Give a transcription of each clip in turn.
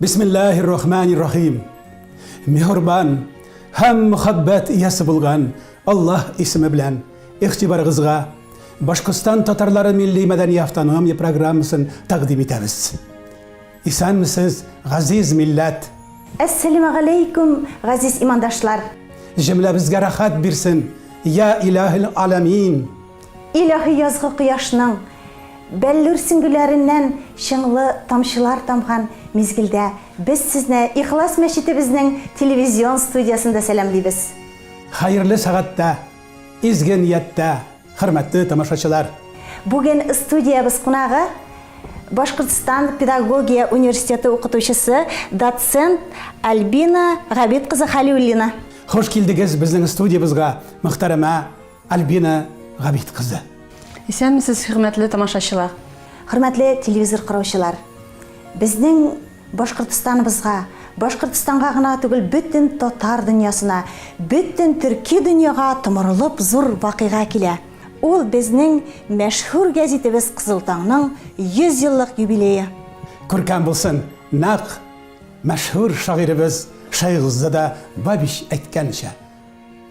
Bismillahirrahmanirrahim. Mehurban hem muhabbet iyesi bulgan Allah ismi bilen ihtibarıgızga Başkistan Tatarları Milli Medeni Avtonomiya programmasını takdim etemiz. İsan mısınız gaziz millet? Assalamu alaikum gaziz imandaşlar. Cümle bizge rahat birsin ya ilahil alamin. İlahi yazgı kıyaşının bellir süngülerinden şыңlı tamşılar tamgan mezgilde biz sizne İhlas Meşitibizning televizyon studiyasında selamlayız. Hayırlı saatte, izgi niyette, hürmetli tamaşaçılar. Bugün studiyabız konağı Башкортстан Педагогия университеті оқытушысы доцент Альбина Ғабитқызы Халиуллина. Hoş geldiniz bizning studiyamızga muhtarama Albina Ғабитқызы. Исәнмесез, хөрмәтле тамашачылар. Hürmetli televizor караучылар. Безнең Башкортстаныбызга, Башкортстанга гына түгел, бүтән татар дөньясына, бүтән төрки дөньяга томырылып зур вакыйга килә. Ул безнең мәшһүр гәзитебез Кызыл Таңның 100 еллык юбилее. Күркәм булсын, нәq мәшһүр шагыйрыбыз Шайхзада Бабиш әйткәнчә,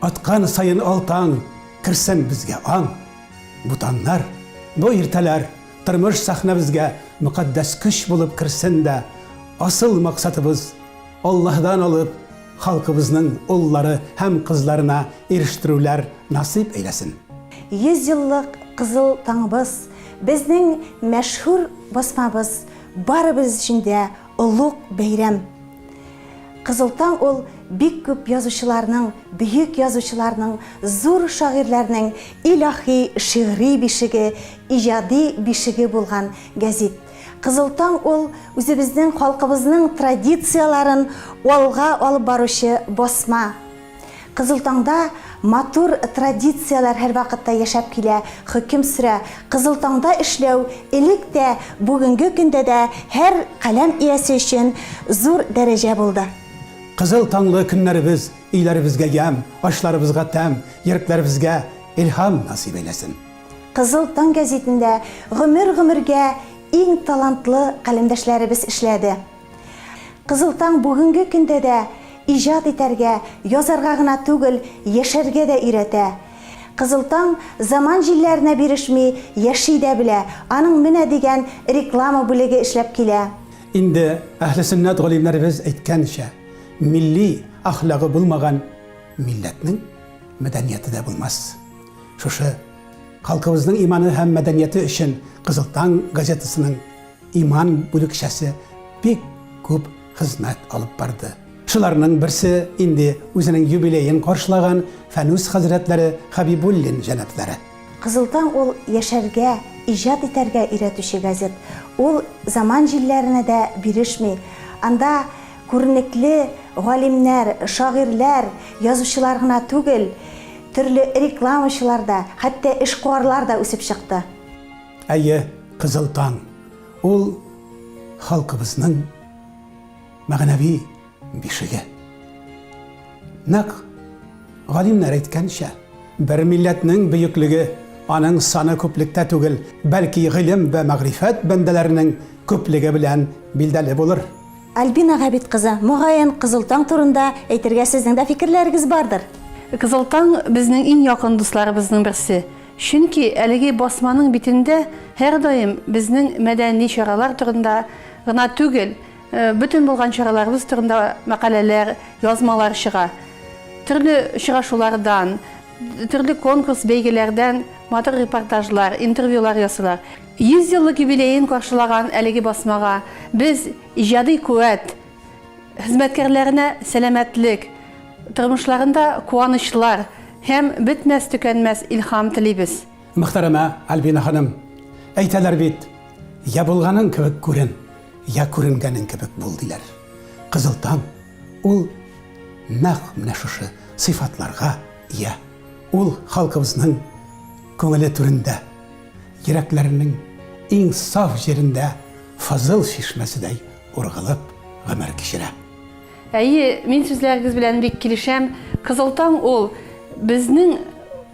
аткан сайын алтан кирсен безгә аң. Бу таңнар, бу иртәләр тормыш сәхнәбезгә мөхәддәс көч булып кирсен дә, асыл максатыбыз Аллаһдан алып, халкыбызның уллары һәм кызларына ирештирүләр насип әйләсен. 100 еллык Кызыл Таңыбыз, безнең мәшһүр басмабыз, барыбыз өчен дә улуг бәйрәм. Кызыл Таң ул бик күп язучыларның, бөек язучыларның, зур шагыйрьләрнең илаһи шигъри бишеге, иҗади бишеге булган гәзит. Кызыл Таң ул үзебезнең халкыбызның традицияларын алга алып баручы басма. Кызыл Таңда матур традициялар һәр вакытта яшәп килә, хөкем сүрә. Кызыл Таңда эшләү элек тә, бүгенге көндә дә һәр каләм иясе өчен зур дәрәҗә булды. Кызыл таңлы көннәребез өйләребезгә ям, ашларыбызга тәм, йөрәкләребезгә илһам насип әйләсен. Кызыл Таң гәзитендә гомергә иң талантлы каләмдәшләребез эшләде. Кызыл Таң бүгенге көндә дә иҗат итәргә, язарга гына түгел, яшәргә дә өйрәтә. Кызыл Таң заман җилләренә бирешми, яши дә белә. Аның менә дигән реклама бүлеге эшләп килә. Инде әһле сөннәт галимнәребез әйткәнчә, milli ahlakı bulmagan milletinin medeniyeti de bulmaz. Şuşu halkımızın imanı hem medeniyeti için Kızıl Taң gazetesinin iman bölükçesi bir көп hizmet alıp bardı. Şularının birisi indi özünün jubileyin karşılagan Fənus Hazretleri Habibullin cenetleri. Кызыл Таң ул яшәргә, иҗат итәргә өйрәтүче газет. Ул заман җилләренә дә бирешми. Анда күренекле галимнәр, шагыйрьләр, язучылар гына түгел, төрле рекламачылар да, хәтта эшкуарлар да үсеп чыкты. Әйе, Кызыл Таң, ул халкыбызның мәгънәви бишеге. Нәq галимнәр әйткәнчә, бер милләтнең бөеклеге аның саны күплектә түгел, бәлки гыйлем вә мәгърифәт бәндәләренең күплеге белән билдәле булыр. Альбина Ғабитқызы, мөгаен Кызыл Таң турында әйтергә сезнең дә фикерләрегез бардыр. Кызыл Таң безнең иң якын дусларыбызның берсе. Чөнки әлеге басманың битендә һәр даим безнең мәдәни чаралар турында гына түгел, бүтән булган чараларыбыз турында мәкаләләр, язмалар чыга. Төрле очрашулардан, төрле конкурс бәйгеләрдән матур репортажлар, интервьюлар ясалар. 100 еллык юбилейын каршылаган әлеге басмага без иҗади куәт, хезмәткәрләренә сәламәтлек, тормышларында куанычлар һәм бетмәс төкәнмәс илһам телибез. Мөхтәрәмә Альбина ханым, әйтәләр бит, я булганың кебек күрен, я күренгәнең кебек бул диләр. Кызыл Таң ул нәq менә шушы сыйфатларга ия. Ул халкыбызның күңеле түрендә, йөрәкләренең иң саф җирендә фазыл шишмәседәй ургылып гомер кичерә. Әйе, мин сүзләрегез белән бик килешәм. Кызыл Таң ул безнең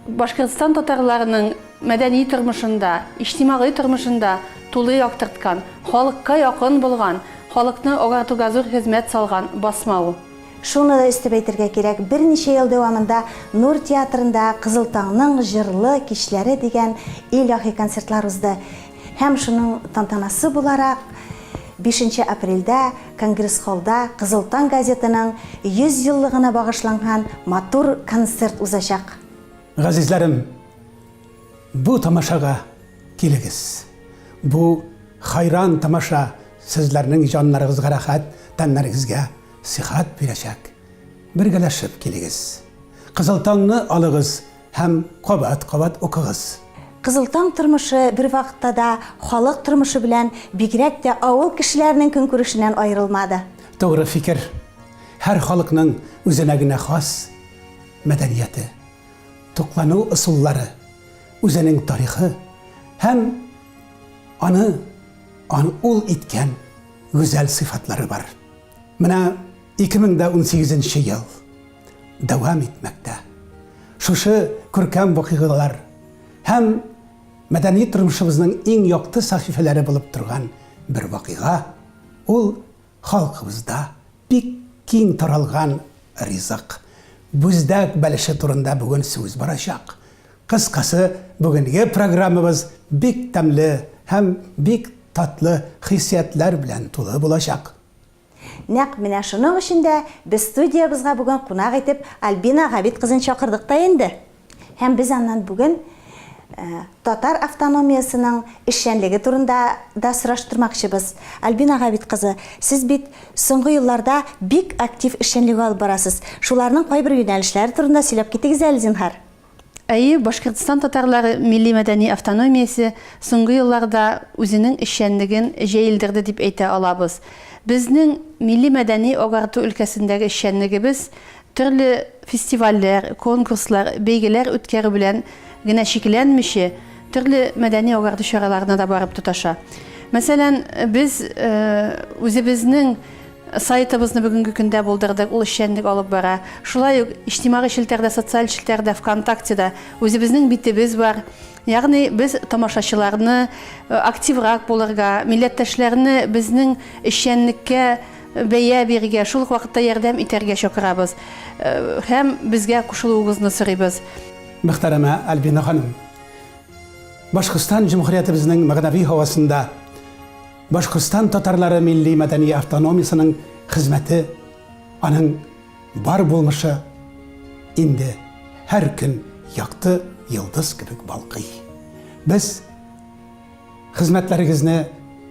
Башкортстан татарларының мәдәни тормышында, иҗтимагый тормышында тулы яктырткан, халыкка якын булган, халыкны агартуга зур хезмәт салган басма ул. Шуны да өстәп әйтергә кирәк. Берничә ел дәвамында Нур театрында Кызылтаңның җырлы кичләре дигән илаһи концертлар узды. Һәм шуның тантанасы буларак 5 апрельдә Конгресс-холлда Кызылтаң газетының 100 еллыгына багышланган матур концерт узачак. Газизләрем, бу тамашага килегез. Бу хайран тамаша сезләрнең җаннарыгызга рәхәт, тәннәрегезгә сихат бирәчәк. Бергәләшеп килегез. Кызылтаңны алыгыз һәм кабат-кабат укыгыз. Кызылтаң тормышы бер вакытта да халык тормышы белән бигрәк тә авыл кешеләренең көнкүрешеннән аерылмады. Тоғры фикер. Һәр халыкның үзенә генә хас мәдәнияте, туклану ысуллары, үзенең тарихы һәм аны ул иткән гүзәл сыйфатлары бар. Менә 2018 ел дәвам итмәктә. Шушы күркәм вакыйгалар һәм мәдәни тормышыбызның иң якты сахифәләре булып торган бер вакыйга ул халкыбызда бик киң таралган ризык. Бүздәк бәлеше турында бүген сүз барачак. Кыскасы, бүгенге программабыз бик тәмле һәм бик татлы хиссиятләр белән тулы булачак. Нәкъ менә шуның өчен дә без студиябызга бүген кунак итеп Альбина Габит кызын чакырдык та инде. Һәм без аннан бүген татар автономиясының эшчәнлеге турында да сораштырмакчыбыз. Альбина Габит кызы, сез бит соңгы елларда бик актив эшчәнлек алып барасыз. Шуларның кайбер юнәлешләре турында сөйләп китегез әле зинһар. Әйе, Башкортстан татарлары милли мәдәни автономиясе соңгы елларда үзенең эшчәнлеген җәелдерде дип әйтә алабыз. Безнең милли мәдәни агарту өлкәсендәге эшчәнлегебез төрле фестивальләр, конкурслар, бәйгеләр үткәрү белән генә шикләнмичә, төрле мәдәни агарту чараларына да барып тоташа. Мәсәлән, без үзебезнең сайтыбызны бүгенге көндә булдырдык, ул эшчәнлек алып бара. Шулай ук иҗтимагый челтәрдә, социаль челтәрдә, ВКонтактеда үзебезнең битебез бар. Ягъни без тамашачыларны активрак булырга, милләттәшләрне безнең эшчәнлеккә бәя бирергә, шул ук вакытта ярдәм итәргә чакырабыз. Һәм безгә кушылуыгызны сорыйбыз. Мөхтәрәмә Альбина ханым, Башкортстан Җумһуриятыбызның мәгънәви һавасында Башкортстан татарлары милли мәдәни автономиясының хезмәте, аның бар булмышы инде һәр көн якты йылдыз кебек балкый. Без хезмәтләрегезне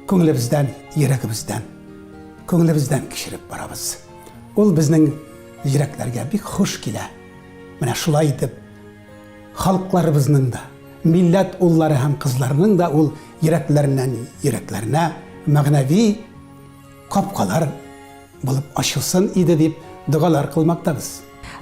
күңелебездән, йөрәгебездән кичереп барабыз. Ул безнең йөрәкләргә бик хуш килә. Менә шулай итеп, халыкларыбызның да, милләт уллары һәм кызларының да ул йөрәкләренә мәгънәви капкалар булып ачылсын иде дип дугалар кылмактабыз.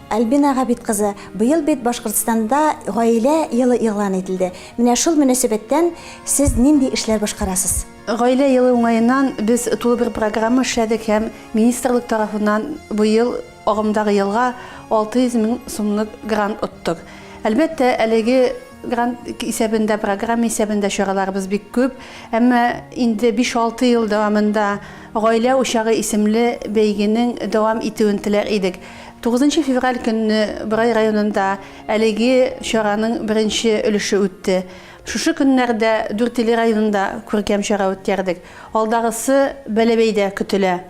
Альбина Габит кызы, быел бит Башкортстанда гаилә елы игълан ителде. Менә шул мөнәсәбәттән сез нинди эшләр башкарасыз? Гаилә елы уңаеннан без тулы бер программа эшләдек һәм министрлык тарафыннан быел агымдагы елга 600 000 сумлык грант оттык. Әлбәттә, әлеге грант исәбендә, программа исәбендә чараларыбыз бик күп, әмма инде 5-6 ел дәвамында гаилә учагы исемле бәйгенең дәвам итүен теләр идек. 9 февраль көнне Бырай районында әлеге чараның беренче өлеше үтте. Шушы көннәрдә Дүртөйле районында күркәм чара үткәрдек. Алдагысы Бәләбәйдә көтелә.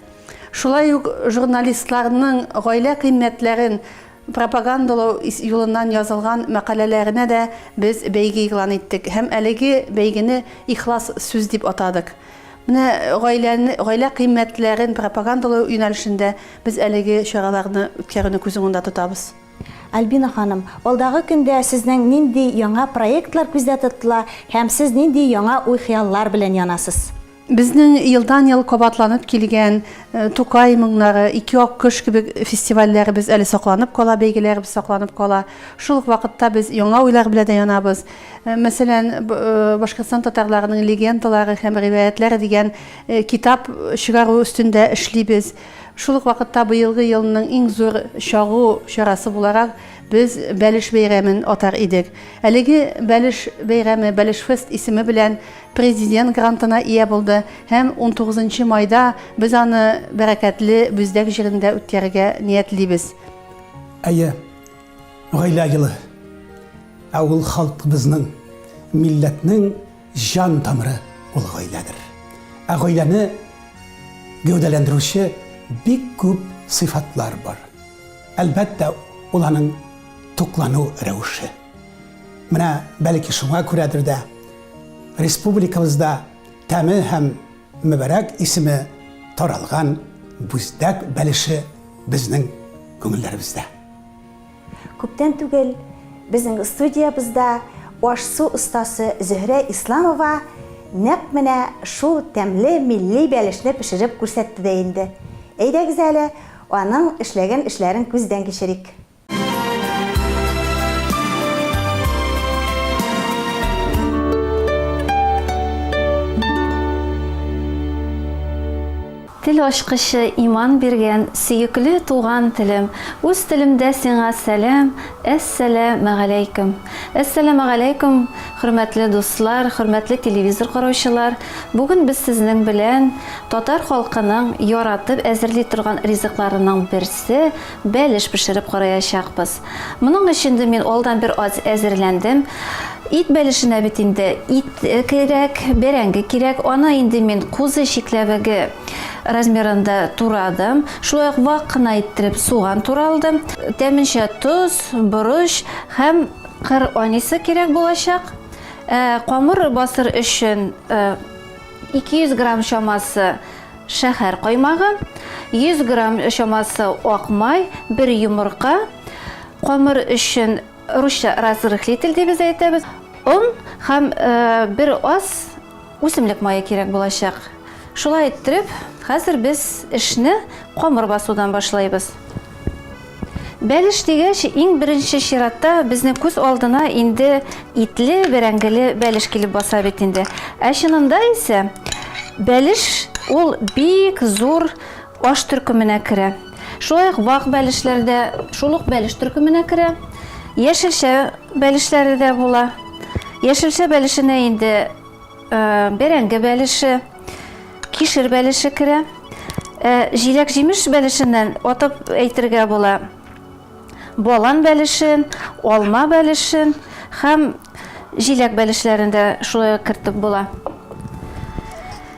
Шулай ук журналистларның гаилә кыйммәтләрен пропагандалау юлынан язылган мәкаләләренә дә без бәйге игълан иттек һәм әлеге бәйгене ихлас сүз дип атадык. Менә гаилә кыйммәтләрен пропагандалау юнәлешендә без әлеге чараларны үткәрүне күз уңында тотабыз. Альбина ханым, алдагы көндә сезнең нинди яңа проектлар күздә тотыла һәм сез нинди яңа уй-хыяллар белән янасыз? Безнең елдан-ел кабатланып килгән Тукай моңнары, Ике ак кыш кебек фестивальләребез әле сакланып кала, бәйгеләребез сакланып кала. Шул вакытта без яңа уйлар белән янабыз. Мәсәлән, Башкортстан татарларының легендалары һәм риваятләре дигән китап чыгару өстендә эшлибез. Шул ук вакытта быелгы елның иң зур чагу чарасы буларак без Бәлеш бәйрәмен атар идек. Әлеге Бәлеш бәйрәме, Бәлеш фест исеме белән президент грантына ия булды һәм 19 майда без аны бәрәкәтле Бүздәк җирендә үткәрергә ниятлибез. Әйе, гаилә йылы. Ул халкыбызның, милләтнең жан тамыры ул гаиләдер. Гаиләне гәүдәләндерүче бик күп сыйфатлар бар. Әлбәттә, ул аның туклану рәвеше. Менә бәлки шуңа күрәдер дә республикабызда тәме һәм мөбарәк исеме таралган Бүздәк Бәлеше безнең күңелләребездә. Күптән түгел безнең студиябызда ашсу остасы Зөһрә Исламова нәкъ менә шул тәмле милли бәлешне пешереп күрсәтте дә инде. Әйдәгез әле аның эшләгән эшләрен күздән кичерик. Тел ачкычы иман биргән сөекле туган телем. Үз телемдә сиңа сәлам, әссәламу алейкум. Әссәламу алейкум, хөрмәтле дуслар, хөрмәтле телевизор караучылар. Бүген без сезнең белән татар халкының яратып әзерли торган ризыкларының берсе бәлеш пешереп караячакбыз. Моның өчен дә мин алдан бер аз әзерләндем. Ит бәлешенә бит инде ит кирәк, бәрәңге кирәк. Аны инде мин кузы шикләбеге размерында турадым. Шулай ук вак кына иттереп суган туралдым. Тәминчә туз, борыч һәм кыр анисы кирәк булачак. Камыр басыр өчен 200 грамм чамасы шәһәр каймагы, 100 грамм чамасы ак май, 1 йомырка. Камыр өчен русча разрыхлитель дип әйтәбез. Он һәм бер аз үсемлек мае кирәк булачак. Шулай иттереп, хәзер без эшне камыр басудан башлайбыз. Бәлеш дигәч, иң беренче чиратта безнең күз алдына инде итле, бәрәңгеле бәлеш килеп баса бит инде. Ә чынында исә бәлеш ул бик зур аш төркеменә керә. Шулай ук вак бәлешләрдә шул ук бәлеш төркеменә керә. Яшелчә бәлешләре дә була. Яшелчә бәлешенә инде бәрәңге бәлеше, кишер бәлеше керә. Җиләк җимеш бәлешеннән атып әйтергә була. Балан бәлешен, алма бәлешен һәм җиләк бәлешләрендә шулай кертеп була.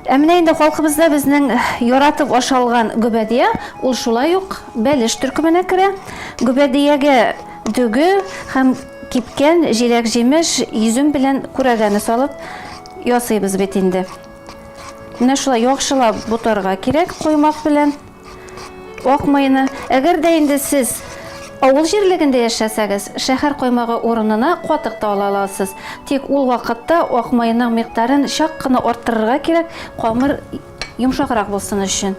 Менә инде халкыбызда безнең яратып ашалган гөбәдия, ул шулай ук бәлеш төркеменә керә. Гөбәдиягә дүге һәм кипкән җиләк җимеш йөзем белән күрәгәне салып ясыйбыз бит инде. Менә шулай яхшылап бутарга кирәк коймак белән ак майны. Әгәр дә инде сез авыл җирлегендә яшәсәгез, шәһәр коймагы урынына катык та ала аласыз. Тик ул вакытта ак майның микъдарын чак кына арттырырга кирәк, камыр йомшаграк булсын өчен.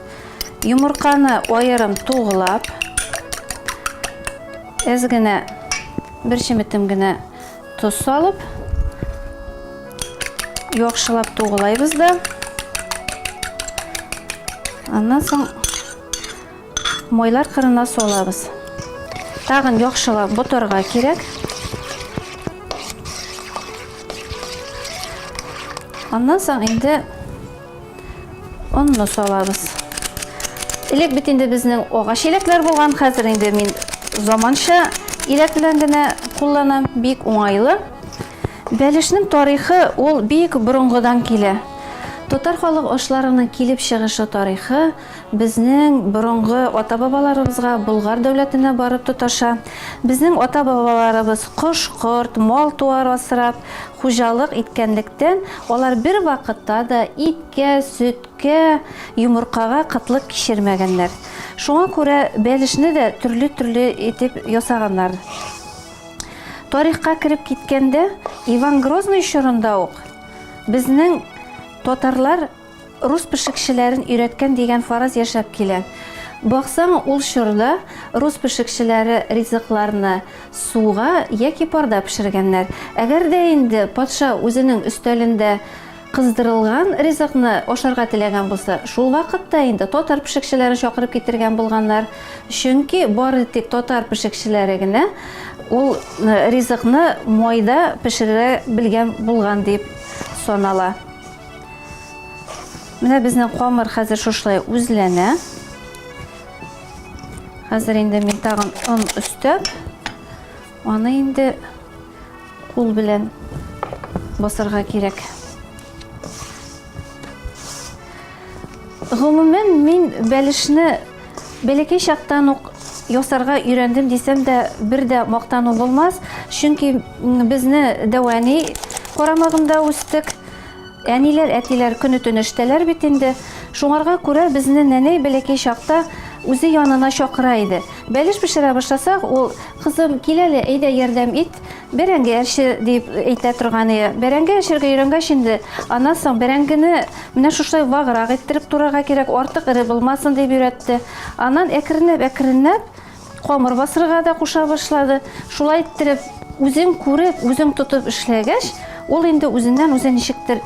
Йомырканы аерым тугылап, әз генә бер чеметем генә туз салып, яхшылап тугылайбыз да. Аннан соң майлар кырына салабыз. Тагын яхшылап бутарга кирәк. Аннан соң инде онны салабыз. Элек бит инде безнең агач иләкләр булган, хәзер инде мин заманча иләк белән генә кулланам, бик уңайлы. Бәлешнең тарихы ул бик борынгыдан килә. Татар халык ашларының килеп чыгышы тарихы безнең борынгы ата-бабаларыбызга Болгар дәүләтенә барып тоташа. Безнең ата-бабаларыбыз кош-корт, мал-туар асрап, хуҗалык иткәнлектән, алар бер вакытта да иткә, сөткә, йомыркага кытлык кичермәгәннәр. Шуңа күрә бәлешне дә төрле-төрле итеп ясаганнар. Тарихка кирип киткәндә, Иван Грозный чорында ук безнең татарлар рус пешекчеләрен өйрәткән дигән фараз яшәп килә. Баксаң, ул чорда рус пешекчеләре ризыкларны суга яки парда пешергәннәр. Әгәр дә инде патша үзенең өстәлендә кыздырылган ризыкны ашарга теләгән булса, шул вакытта инде татар пешекчеләрен чакырып китергән булганнар. Чөнки бары тик татар пешекчеләре генә ул ризыкны майда пешерә белгән булган дип санала. Менә безнең камыр хәзер шушлай үзләнә. Хәзер инде мин тагын он өстәп, аны инде кул белән басырга кирәк. Гомумән мин бәлешне бәләкәй чактан ук ясарга өйрәндем дисәм дә бер дә мактану булмас. Чөнки безне дәвани карамагында үстек. Әниләр, әтиләр көне-төне эштәләр бит инде. Шуңарга күрә безне нәнәй бәләкәй чакта үзе янына чакыра иде. Бәлеш пешерә башласак, ул кызым киләле, әйдә ярдәм ит, бәрәңге әшер дип әйтә торган иде. Бәрәңге әшергә өйрәнгәч инде, аннан соң бәрәңгене менә шушлай ваграк иттереп турырга кирәк, артык ире булмасын дип өйрәтте. Аннан әкренләп камыр басырга да куша башлады. Шулай иттереп үзең күреп, үзең тотып эшләгәч, ул инде үзеннән үзе ничектер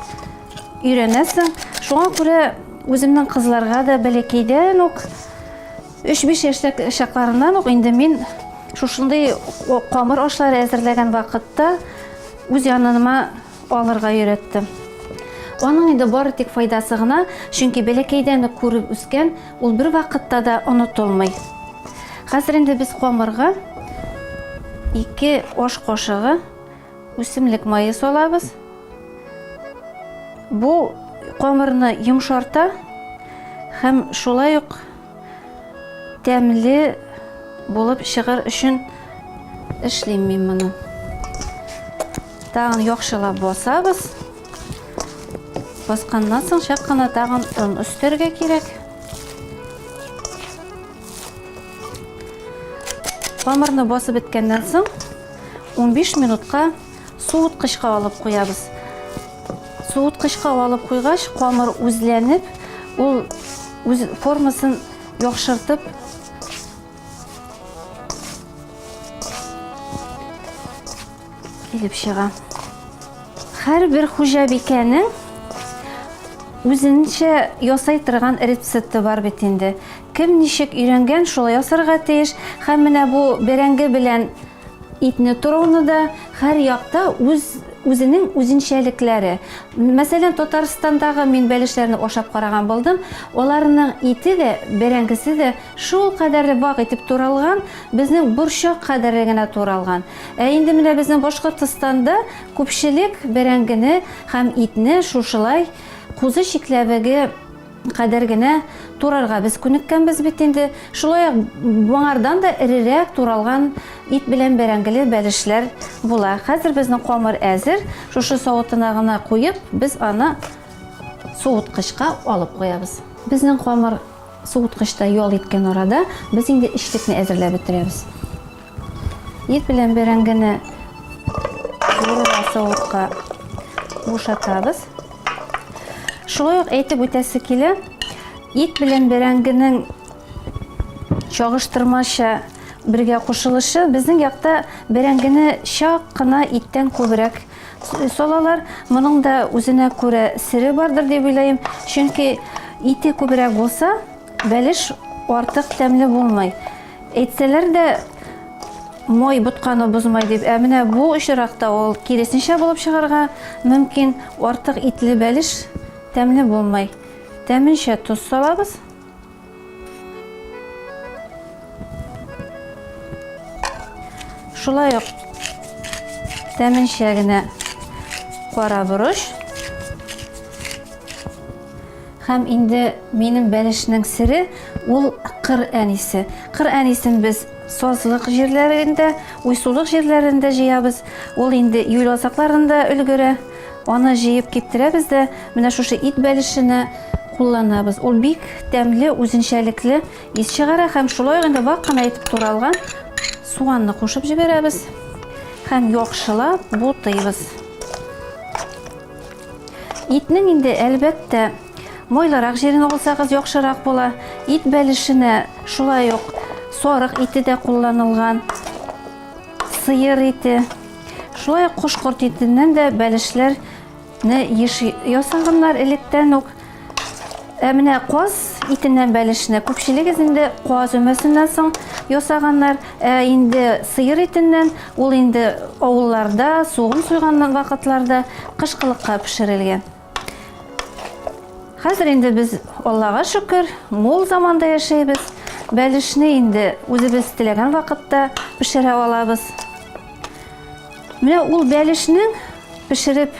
өйрәнәсең. Шуңа күрә үземнең кызларга да бәләкәйдән ук 3-5 яшьлек чакларыннан ук инде мин шушындый камыр ашлары әзерләгән вакытта үз яныма алырга өйрәттем. Аның инде бары тик файдасы гына, чөнки бәләкәйдән үк күреп үскән, ул бер вакытта да онытылмый. Хәзер инде без камырга 2 аш кашыгы үсемлек мае салабыз. Бу камырны йомшарта һәм шулай ук тәмле булып чыгар өчен эшлим мин моны. Тагын яхшылап басабыз. Басканнан соң чак кына тагын он өстәргә кирәк. Камырны басып беткәннән соң 15 минутка суыткычка алып куябыз. Суыткычка алып куйгач, камыр үзләнеп, ул үз формасын яхшыртып килеп чыга. Һәрбер хуҗабикәнең үзенчә ясай торган рецепты бар бит инде. Кем ничек өйрәнгән, шулай ясарга тиеш. Һәм менә бу бәрәңге белән итне туруны да һәр якта үзенең үзенчәлекләре. Мәсәлән, Татарстандагы мин бәлешләрне ашап караган булдым. Аларның ите дә, бәрәңгесе дә шул кадәрле вак итеп туралган, безнең борчак кадәрле генә туралган. Ә инде менә безнең Башкортстанда күпчелек бәрәңгене һәм итне шушылай кузы чикләбеге кадәр генә турарга без күнеккәнбез бит инде. Шулай буңардан да эрерәк туралган ит белән бәрәңгеле бәлешләр була. Хәзер безнең камыр әзер. Шушы савытына гына куеп, без аны суыткычка алып куябыз. Безнең камыр суыткычта ял иткән арада без инде эчлекне әзерләп бетерәбез. Ит белән бәрәңгене савытка бушатабыз. Шулай ук әйтеп үтәсе килә, ит белән бәрәңгенең чагыштырмача бергә кушылышы, безнең якта бәрәңгене чак кына иттән күбрәк салалар. Моның да үзенә күрә сире бардыр дип уйлыйм. Чөнки ите күбрәк булса, бәлеш артык тәмле булмай. Әйтсәләр дә май ботканы бозмай дип, ә менә бу очракта ул киресенчә булып чыгарга мөмкин. Артык итле бәлеш тәмле булмай. Тәменчә туз салабыз. Шулай ук тәменчә генә кара борыш. Һәм инде минем бәлешнең сире ул кыр әнисе. Кыр әнисен без сазлык җирләрендә, уйсулык җирләрендә җыябыз. Ул инде июль азакларында өлгерә. Аны җыеп киптерәбез дә, менә шушы ит бәлешенә кулланабыз. Ул бик тәмле, үзенчәлекле ис чыгара һәм шулай инде вак кына итеп туралган суганны кушып җибәрәбез һәм яхшылап бутыйбыз. Итнең инде әлбәттә майлырак җирен алсагыз яхшырак була. Ит бәлешенә шулай ук сарык ите дә кулланылган, сыер ите. Шулай кушкорт итеннән дә бәлешләр еш ясаганнар электән үк. Менә каз итеннән бәлешне күпчелек инде каз өмәсеннән соң ясаганнар. Инде сыер итеннән ул инде авылларда, сугын суйган вакытларда кышкылыкка пешерелгән. Хәзер инде без, Аллага шөкер, мул заманда яшәйбез. Бәлешне инде үзебез теләгән вакытта пешерә алабыз. Менә ул бәлешнең пешереп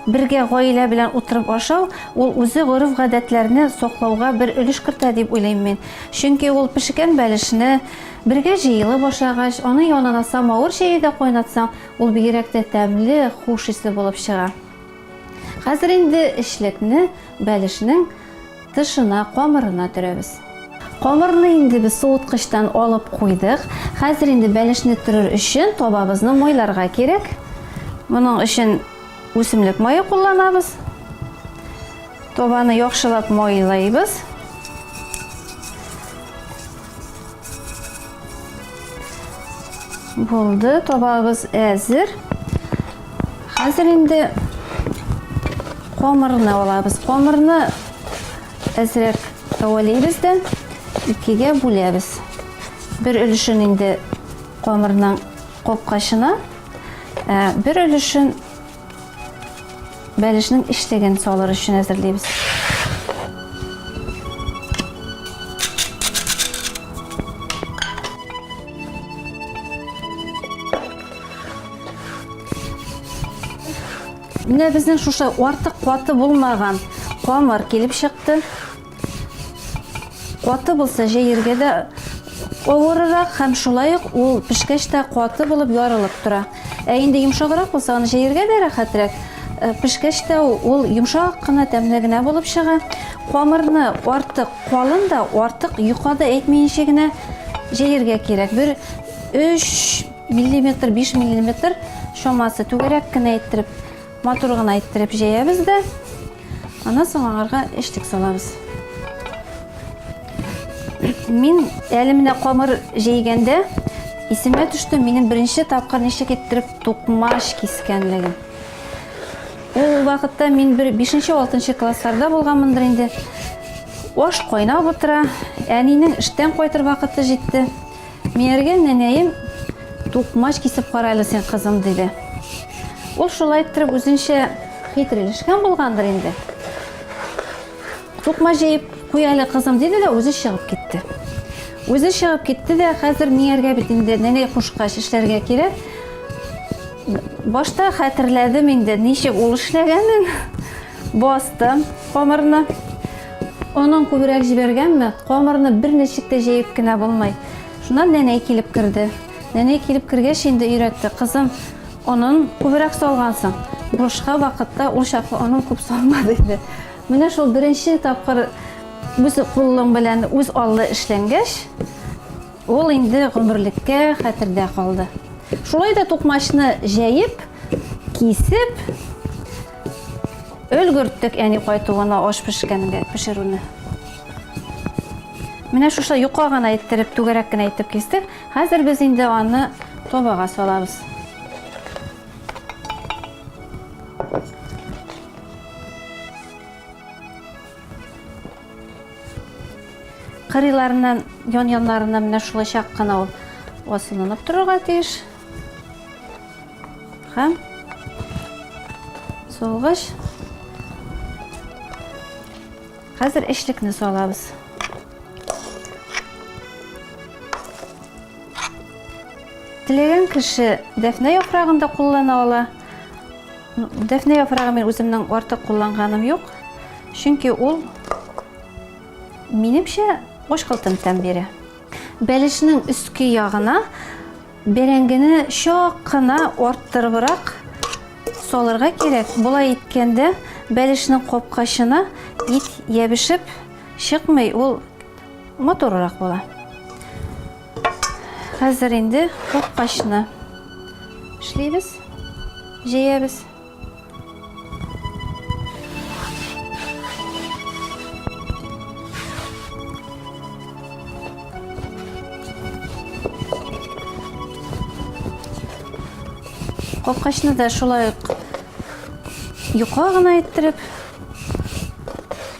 бергә гаилә белән утырып ашау, ул үзе гореф-гадәтләрне саклауга бер өлеш кертә дип уйлыйм мин. Чөнки ул пешкән бәлешне бергә җыелып ашагач, аны янына самавыр чәе дә кайнатсаң, ул бигрәк тә тәмле, хуш исле булып чыга. Хәзер инде эшлекне бәлешнең тышына, камырына төрәбез. Камырны инде без суыткычтан алып куйдык. Хәзер инде бәлешне төрер өчен табабызны майларга кирәк. Моның өчен үсемлек мае кулланабыз. Табаны яхшылап майлайбыз. Булды, табабыз әзер. Хәзер инде камырны алабыз. Камырны әзрәк әвәләйбез дә икегә бүләбез. Бер өлешен инде камырның капкачына, бер өлешен бәлешнең эшлеген салыр өчен әзерләйбез. Менә безнең шушы артык каты булмаган камыр килеп чыкты. Каты булса җәергә дә авыррак һәм шулай ук ул пешкәч тә каты булып ярылып тора. Инде йомшаграк булса, аны җәергә дә рәхәтрәк. Пешкәч тә ул йомшак кына, тәмле генә булып чыга. Камырны артык калын да, артык юкада әйтмәенчә генә җәергә кирәк. Бер 3 мм, 5 мм шамасы түгәрәк кенә әйттереп, матур гына әйттереп җәябез дә, аннан соң аңарга эшлек салабыз. Мин әле менә камыр җәйгәндә исемә төште минем беренче тапкыр ничек иттереп тукмаш кискәнлегем. Ул вакытта мин бер 5-6 классларда булганмындыр инде. Аш кайнап утыра, әнинең эштән кайтыр вакыты җитте. Миергә нәнәем тукмаш кисеп карайлы син кызым диде. Ул шулай иттереп үзенчә хитрелешкән булгандыр инде. Тукмаш җыеп куялы кызым диде дә үзе чыгып китте. Үзе чыгып китте дә хәзер миергә бит инде нәнәй кушкач эшләргә кирәк. Башта хәтерләдем инде ничек ул эшләгәнен. Бастым камырны. Аның күбрәк җибәргәнме? Камырны бер ничек тә җыеп кенә булмай. Шуннан нәнәй килеп керде. Нәнәй килеп кергәч инде өйрәтте. Кызым, аның күбрәк салгансың. Бушка вакытта ул чаклы аның күп салмады инде. Менә шул беренче тапкыр үз кулым белән үз аллы эшләнгәч, ул инде гомерлеккә хәтердә калды. Шулай да тукмашны җәеп, кисеп, өлгерттек әни кайтуына аш пешкәнгә, пешерүне. Менә шушы юка гына әйттереп, түгәрәк кенә әйтеп кистек. Хәзер без инде аны табага салабыз. Кырыйларыннан, ян-яннарыннан менә шулай чак кына ул асылынып торырга тиеш. Һәм солгыч. Хәзер эшлекне салабыз. Теләгән кеше дәфнә яфрагын да куллана ала. Дәфнә яфрагы мен үземнең артык кулланганым юк. Чөнки ул минемчә ашкылтым тәм бирә. Бәлешнең өске ягына бәрәңгене чак кына арттырыбрак салырга кирәк. Булай иткәндә бәлешнең капкачына ит ябышып чыкмый, ул моторрак була. Хәзер инде капкачны эшләйбез, җыябыз. Капкачны да шулай юка гына иттереп,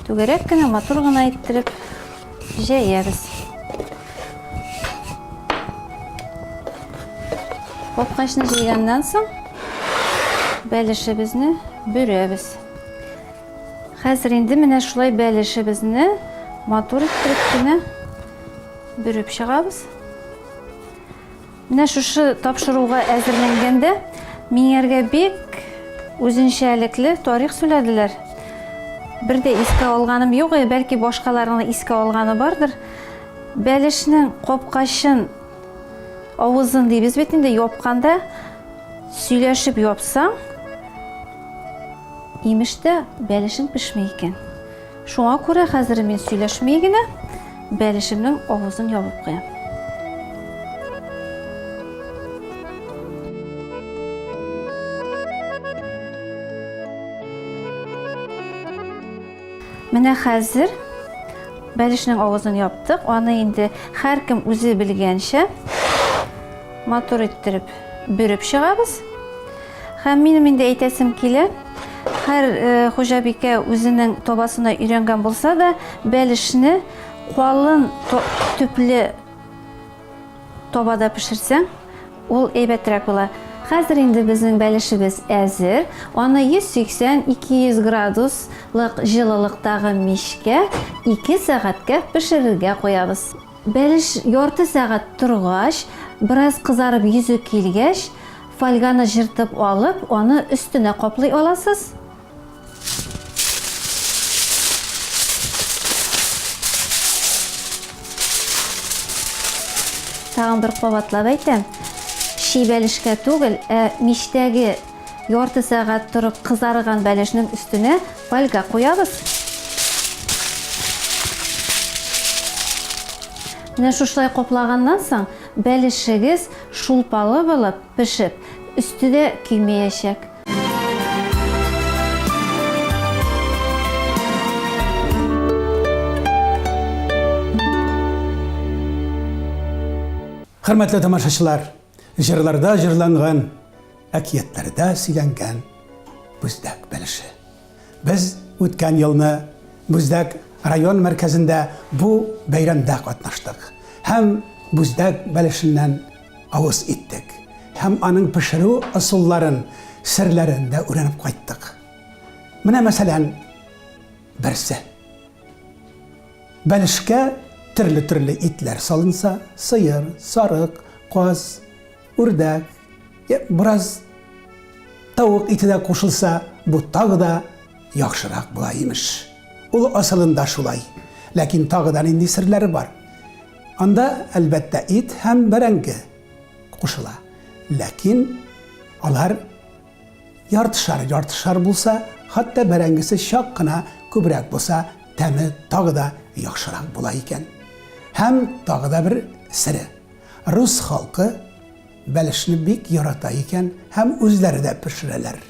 түгәрәк кенә матур гына иттереп җәябез. Капкачны җыйганнан соң бәлешебезне бөрәбез. Хәзер инде менә шулай бәлешебезне матур иттереп кенә бөреп чыгабыз. Менә шушы тапшыруга әзерләнгәндә миңәргә бик үзенчәлекле тарих сөйләделәр. Бер дә искә алганым юк, бәлки башкаларның искә алганы бардыр. Бәлешнең капкачын авызын дибез бит инде япканда сөйләшеп япсаң, имештә бәлешең пешмәй икән. Шуңа күрә хәзер мин сөйләшмәй генә бәлешемнең авызын ябып куям. Менә хәзер бәлешнең авызын яптык, аны инде һәркем үзе белгәнчә матур иттереп бөреп чыгабыз. Һәм минем инде әйтәсем килә, һәр хуҗабикә үзенең табасына өйрәнгән булса да, бәлешне калын төпле табада пешерсәң, ул әйбәтрәк була. Хәзер инде безнең бәлешебез әзер. Аны 180-200 градуслык җылылыктагы мичкә 2 сәгатькә пешерергә куябыз. Бәлеш ярты сәгать торгач, бераз кызарып йөзе килгәч, фольганы җыртып алып, аны өстенә каплый аласыз. Тагын бер кабатлап әйтәм. Ши бәлешкә түгел, мичтәге ярты сәгать торып кызарган бәлешнең өстенә фольга куябыз. Менә шулай каплаганнан соң бәлешегез шулпалы булып пешеп, өстедә килмәячәк. Хөрмәтле тамашачылар, җырларда җырланган, әкиятләрдә сөйләнгән Бүздәк бәлеше. Без үткән елны Бүздәк район мәркәзендә бу бәйрәмдә катнаштык. Һәм Бүздәк бәлешеннән авыз иттек. Һәм аның пешерү ысулларын, серләрен дә өйрәнеп кайттык. Менә мәсәлән, берсе. Бәлешкә төрле итләр салынса, сыер, сарык, каз, үрдәк, бераз тавык ите дә кушылса, бу тагы да яхшырак була имеш. Ул асылында шулай. Ләкин тагыдан инде серләре бар. Анда әлбәттә ит һәм бәрәңге кушыла. Ләкин алар яртышар булса, хәтта бәрәңгесе чак кына күбрәк булса, тәме тагы да яхшырак була икән. Һәм тагы да бер сире. Рус халкы бәлешне бик ярата икән һәм үзләре дә пешерәләр.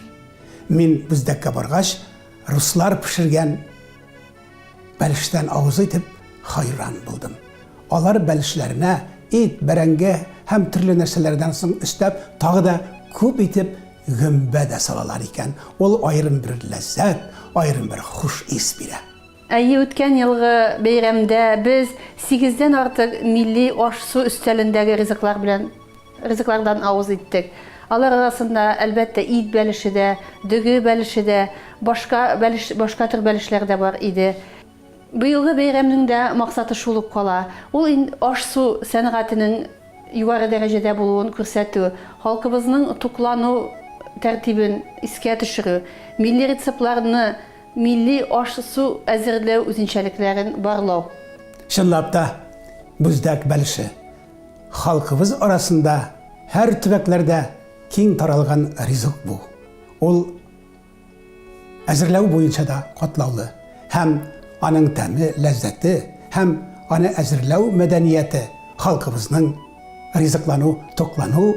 Мин Бүздәккә баргач, руслар пешергән бәлештән авыз итеп хайран булдым. Алар бәлешләренә ит, бәрәңге һәм төрле нәрсәләрдән соң өстәп, тагы да күп итеп гөмбә дә салалар икән. Ул аерым бер ләззәт, аерым бер хуш ис бирә. Үткән елгы бәйрәмдә без 8дән артык милли аш-су өстәлендәге ризыклардан авыз иттек. Алар арасында әлбәттә ит бәлеше дә, дөге бәлеше дә, башка төр бәлешләр дә бар иде. Быелгы бәйрәмнең дә максаты шул ук кала. Ул аш-су сәнгатенең югары дәрәҗәдә булуын күрсәтү, халкыбызның туклану тәртибен искә төшерү, милли рецептларны, милли аш-су әзерләү үзенчәлекләрен барлау. Чынлап та, Бүздәк бәлеше халкыбыз арасында һәр төбәкләрдә киң таралган ризык бу. Ул әзерләү буенча да катлаулы. Һәм аның тәме, ләззәте, һәм аны әзерләү мәдәнияте халкыбызның ризыклану, токлану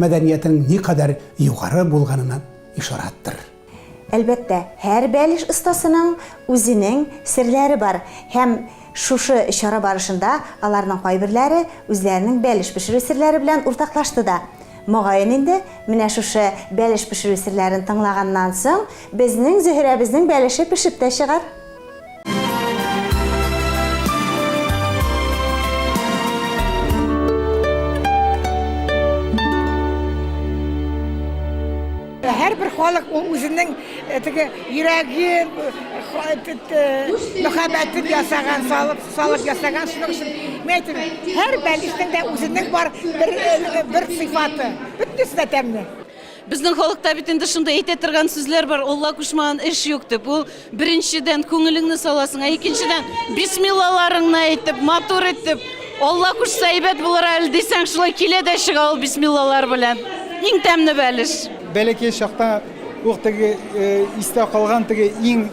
мәдәниятының никадәр югары булганына ишараттыр. Әлбәттә, һәр бәлеш остасының үзенең серләре бар. Һәм шушы чара барышында аларның кайберләре үзләренең бәлеш пешерү серләре белән уртаклашты да. Моғайын инде, менә шушы бәлеш пешерү серләрен тыңлаганнан соң, безнең Зөһрәбезнең бәлеше пешеп тә чыгар. Her bir halk özünün yüreği, muhabbeti yasagan, sağlık yasagan şunun için meytim. Her belişten de özünün var bir sıfatı. Bütüsü de temli. Біздің халықта бітінде шында ете тұрған сөздер бар, Алла күшмаған іш yok деп. Бұл біріншіден көңіліңні саласың, екіншіден бисмиллаларыңны айтып, матур етіп, Алла күш сайбет бұлар әлі десең, шылай келеді шыға ол бисмиллалар білән. Ең тәмні бәліш. Бәлеке шақта оқтығы исте қалған тіге ең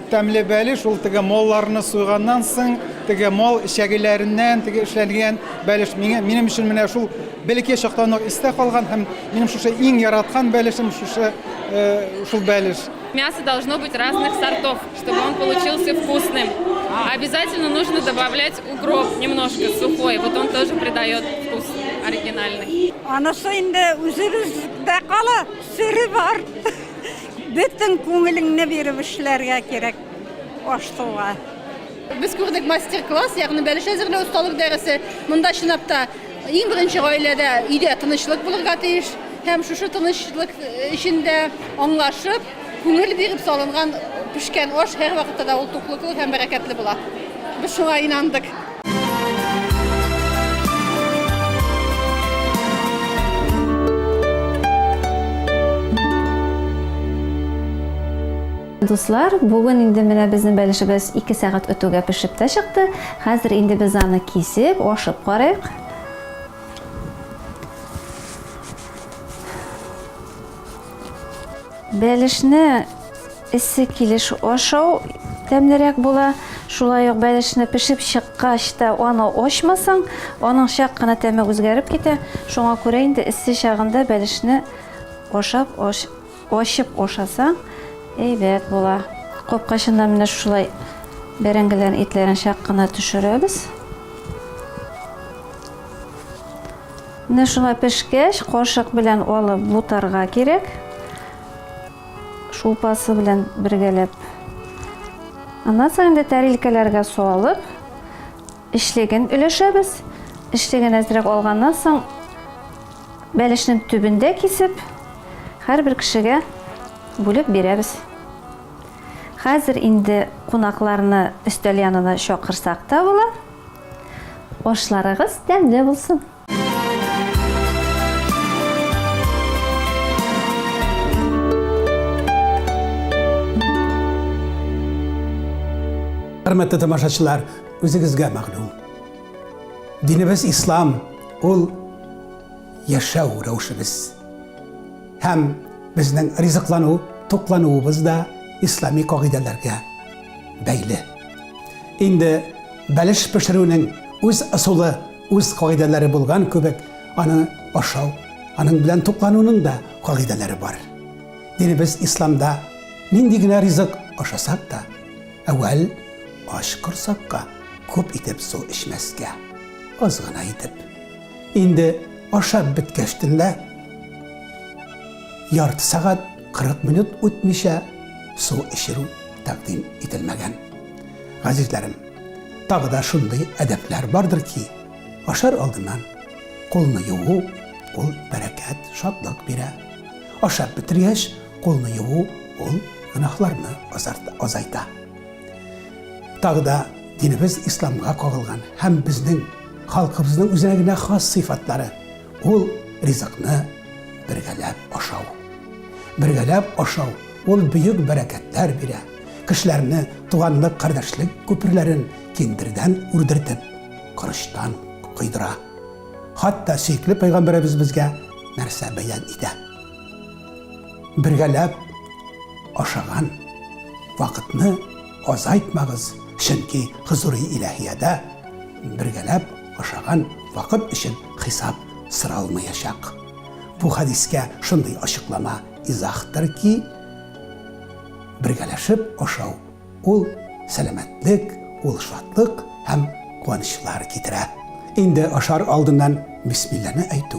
тәмлі бәліш, ол тіге молларыны суйғаннан соң, тіге мол шәгелерінен тіге эшләнгән бәліш. Минем үшін менә шул бәлеке шақтан исте қалған, һәм минем шушы ең яратқан бәлішім шул бәліш. Мясо должно быть разных сортов, чтобы он получился вкусным. Обязательно нужно добавлять укроп немножко сухой, вот он тоже придает вкус оригинальный. Анысы инде үзебездә кала, сире бар. Бөтен күңелеңне биреп эшләргә кирәк аштыга. Biz күрдек мастер-класс, ягъни бәлеш әзерләү осталык дәресе. Монда чынапта иң беренче гаиләдә өйдә тынычлык булырга тиеш. Һәм шушы тынычлык эчендә аңлашып, күңел биреп салынган пешкән аш һәр вакытта да ул туклыклы һәм бәрәкәтле була. Без шуңа инандык. Дуслар, бүген инде менә безнең бәлешебез 2 сәгать үтүгә пешеп тә чыкты. Хәзер инде без аны кисеп, ашып карыйк. Бәлешне эссе килеш ашау тәмлерәк була. Шулай ук бәлешне пешеп чыккач та аны ашмасаң, аның чак кына тәме үзгәреп китә. Шуңа күрә инде эссе чагында бәлешне ашып ашасаң, әйбәт була. Капкачында менә шулай бәрәңгеләрен, итләрен чак кына төшерәбез. Менә шулай пешкәч, кашык белән алып бутарга кирәк. Шулпасы белән бергәләп. Аннан соң инде тәрилкәләргә салып, эшлеген өләшәбез. Эшлеген әзрәк алганнан соң бәлешнең төбендә кисеп, һәрбер кешегә бүлеп бирәбез. Хәзер инде кунакларны өстәл янына чакырсак та була. Ашларыгыз тәмле булсын. Hörmətli tamaşaçılar, özünüzə məğlum. Dinimiz İslam, ol yaşav rəvşimiz. Həm bizning rizqlanu, to'qlanuimiz da islomiy qoidalarga bəyli. Endi balish pishiruvning o'z usuli, o'z qoidalari bo'lgan ko'bik, ani oshov, aning bilan to'qlanuning da qoidalari bor. Dinimiz İslamda nindigina rizq oshasak da, avval osh qursaqqa ko'p itib suv ichmasga, ozgina itib. Endi oshab bitgachtinda yartı saat 40 minut o'tmisha suv ichiru taqdim etilmagan. Azizlarim, tag'da shunday adablar bordurki, oshar oldindan qo'lni yuvib, ul barakat, shodlik bera. Oshab bitirgach, qo'lni yuvib, ul gunohlarni ozayta. Tag'da dinimiz islomga qo'yilgan ham bizning xalqimizning o'zigina xos sifatlari, ul rizqni birgalab oshov. Birgalab oshov, ol büyük bereketler bire. Kişilerini tuğanlık, kardeşlik köprülerin kendirden urdirtip, kırıştan kıydıra. Hatta süykli Peygamberimiz bizge nerse beyan ide. Birgalab oşağan vakitni azaytmağız. Çünkü huzuri ilahiyede birgalab oşağan vakit için hesap sıralmayacak. Bu hadiske şunday açıklama izahtır ki, birgalashib oshov, ul salomatlik, ul shodlik ham quvonchlar keltiradi. Endi oshar oldindan bismillahni aytu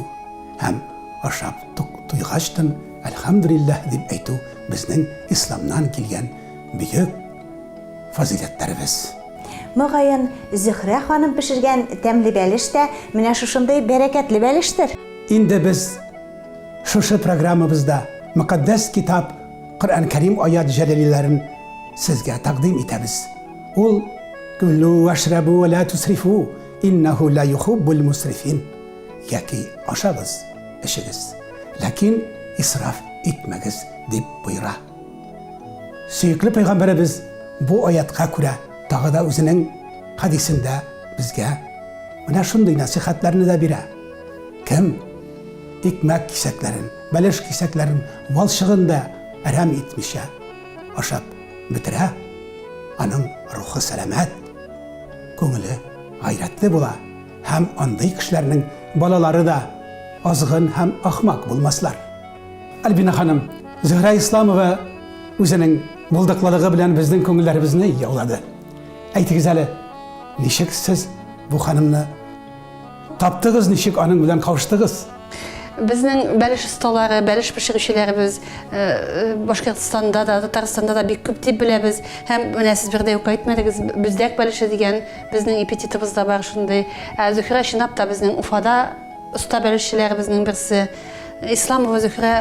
һәм ашап туйгаштан әлхамдулиллах дип әйтү безнең исламнан килгән бөек фазиләтләребез. Мөгаен Зөһрә ханым пешергән тәмле бәлеш тә менә шушындай бәрәкәтле бәлештер. Инде без шушы программабызда мөкаддәс китап Коръән Кәрим аят җәләлиләрен сезгә тәкъдим итәбез. Ул кулу вашрабу ва ла тусрифу иннаху ла юхиббул мусрифин. Яки ашагыз, эчегез, ләкин исраф итмәгез дип буйра. Сөйкле пәйгамбәребез бу аятка күрә тагы да үзенең хадисендә безгә менә шундый насихатларны да бирә. Кем икмәк кисәкләрен, бәлеш кисәкләрен валчыгында әрәм итмичә ашап бетерә, аның рухы сәламәт, күңеле гайрәтле була, һәм андый кешеләрнең балалары да азгын һәм ахмак булмаслар. Альбина ханым, Зөһрә Исламова үзенең булдыклылыгы белән безнең күңелләребезне яулады. Әйтегез әле, ничек сез бу ханымны таптыгыз, ничек аның белән кавыштыгыз? Безнең бәлеш осталары, бәлеш пешерүчеләребез Башкортстанда да, Татарстанда да бик күп дип беләбез. Һәм менә сез бердә үк әйтмәдегез, бездәк бәлеше дигән безнең эпитетыбызда бар шундый. Зөһрә чынлап та безнең Уфада оста бәлешчеләребезнең берсе. Исламова Зөһрә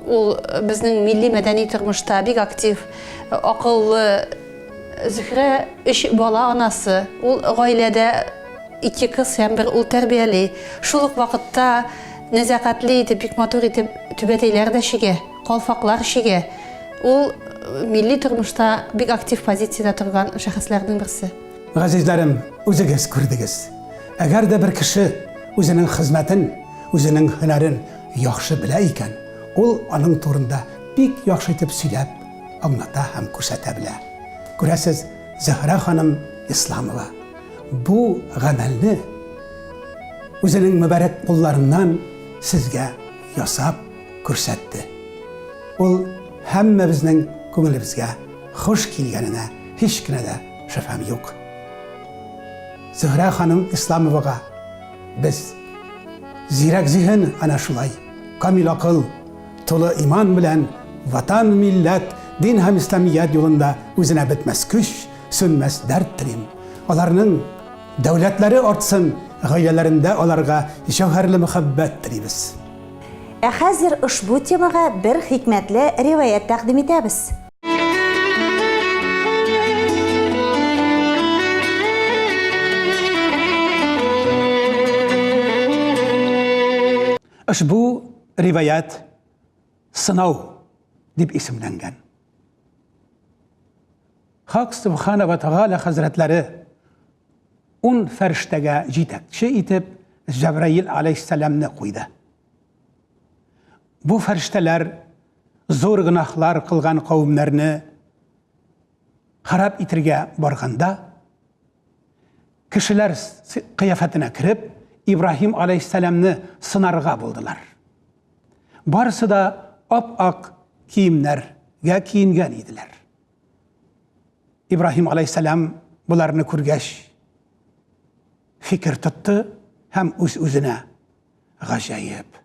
ул безнең милли мәдәни тормышта бик актив, акыллы. Зөһрә 3 бала анасы. Ул гаиләдә 2 кыз һәм 1 ул тәрбияли. Шул ук вакытта нәзакәтле итеп, бик матур итеп түбәтәйләр дә шигә, калфаклар шигә. Ул милли тормышта бик актив позициядә торган шәхесләрнең берсе. Газизләрем, үзегез күрдегез. Әгәр дә бер кеше үзенең хезмәтен, үзенең һөнәрен яхшы белә икән, ул аның турында бик яхшы итеп сөйләп, аңлата һәм күрсәтә белә. Күрәсез, Зөһрә ханым Исламова бу гамәлне үзенең мөбарәк кулларыннан сезгә ясап күрсәтте. Ул һәммәбезнең күңелебезгә хуш килгәненә һич кенә дә шөбһәм юк. Зөһрә ханым Исламовага без зирәк зиһен ана шулай, камил акыл, тулы иман белән ватан, милләт, дин һәм исламият юлында үзенә бетмәс көч, сүнмәс дәрт телим. Аларның дәүләтләре артсын, гаиләләрендә аларга җәүһәрле мөхәббәт телибез. Ә хәзер ушбу темага бер хикмәтле риваят тәкъдим итәбез. Ушбу риваят сынау дип исемләнгән. Хак Субхана ва Тағала хәзрәтләре 10 фәрештәгә җитәкче итеп Җәбраил алейһиссәламны куйды. Бу фәрештәләр зур гынахлар кылган кавымнарны харап итергә барганда, кешеләр кыяфәтенә кирип Ибраһим алейһиссәламны сынарга булдылар. Барысы да ап-ак киемнәргә киенгән иделәр. Ибраһим алейһиссәлам буларны күргәч фикер тотты һәм үз-үзенә гаҗәеп.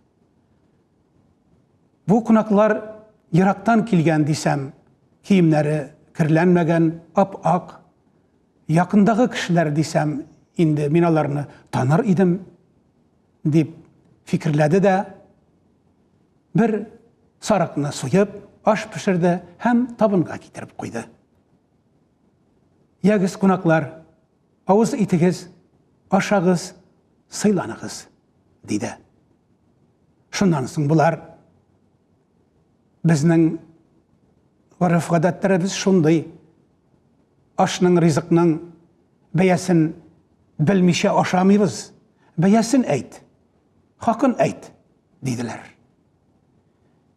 Бу кунаклар ерактан килгән дисәм, киемнәре кирләнмәгән, ап-ак, якындагы кешеләр дисәм, инде мин аларны таныр идем дип фикерләде дә, бер сарыкны суеп, аш пешерде һәм табынга китереп куйды. Ягыз кунаклар, авыз итегез, ашагыз, сыйланыгыз, диде. Шуннан соң булар безнең ғөреф-гадәтләребез шундый, ашның, ризыкның бәясен белмичә ашамыйбыз. Бәясен әйт, хакын әйт, диделәр.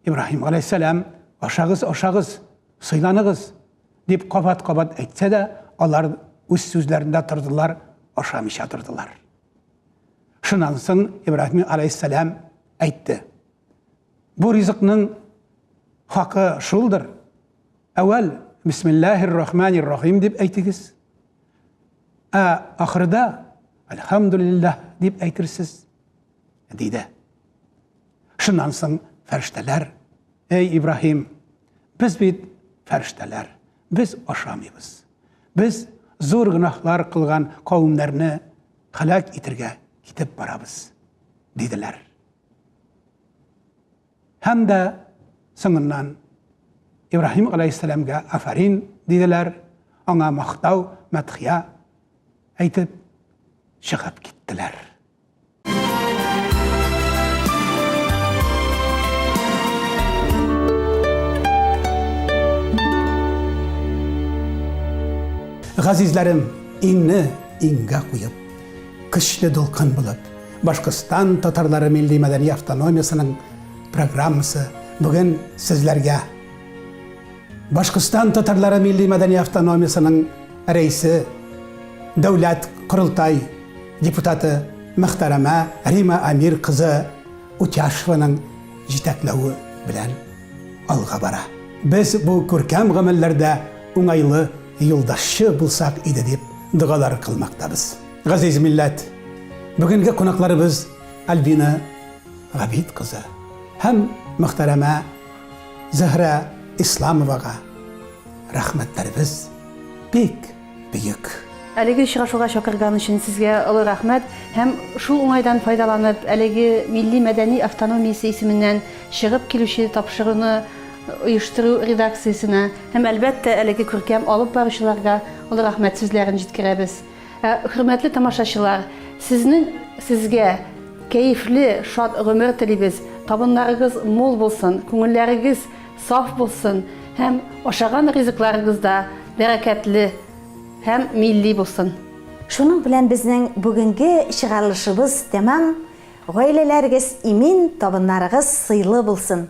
Ибраһим алейһиссәлам, ашагыз, ашагыз, сыйланыгыз дип кабат-кабат әйтсә дә, алар үз сүзләрендә тордылар, ашамыйча тордылар. Шуннан соң Ибраһим алейһиссәлам әйтте: бу ризыкның хакы шулдыр. Әвәл бисмиллаһир-рахманир-рахим дип әйтегез. Ахырда әлхәмдүлилләһ дип әйтерсез, диде. Шуннан соң фәрештәләр: "Эй Ибраһим, без бит фәрештәләр, без ашамыйбыз. Без зур гөнаһлар кылган кавымнарны һәлак итәргә китеп барабыз", диделәр. Һәм дә соңыннан Ибраһим алейһиссаламга афарин диделәр, аңа мактау, мәдхия әйтеп чыгып киттеләр. Газизләрем, иңне иңгә куеп, көчле дулкын булып, Башкортстан татарлары милли мәдәни автономиясының программасы бүген сезләргә. Башкортстан татарлары милли мәдәни автономиясының рәисе, дәүләт корылтай депутаты Мөхтәрәмә Рима Амир кызы Утяшеваның җитәкләүе белән алга бара. Без бу күркәм гамәлләрдә уңайлы юлдашы булсак иде дип дугалар кылмактабыз. Газиз милләт, бүгенге кунакларыбыз Альбина Габид кызы һәм Мөхтәрәмә Зәһрә Исламовага рәхмәтләребез бик бөек. Әлеге чыгышуга чакырган өчен сезгә олы рәхмәт һәм шул уңайдан файдаланып, әлеге милли мәдәни автономиясе исеменнән чыгып килүче тапшыруны оештыру редакциясенә һәм әлбәттә әлеге күркәм алып баручыларга олы рәхмәт сүзләрен җиткерәбез. Хөрмәтле тамашачылар, сезгә кәефле, шат гомер телибез. Табыннарыгыз мул булсын, күңелләрегез саф булсын һәм ашаган ризыкларыгыз да бәрәкәтле һәм милли булсын. Шуның белән безнең бүгенге чыгарылышыбыз тәмам. Гаиләләрегез имин, табыннарыгыз сыйлы булсын.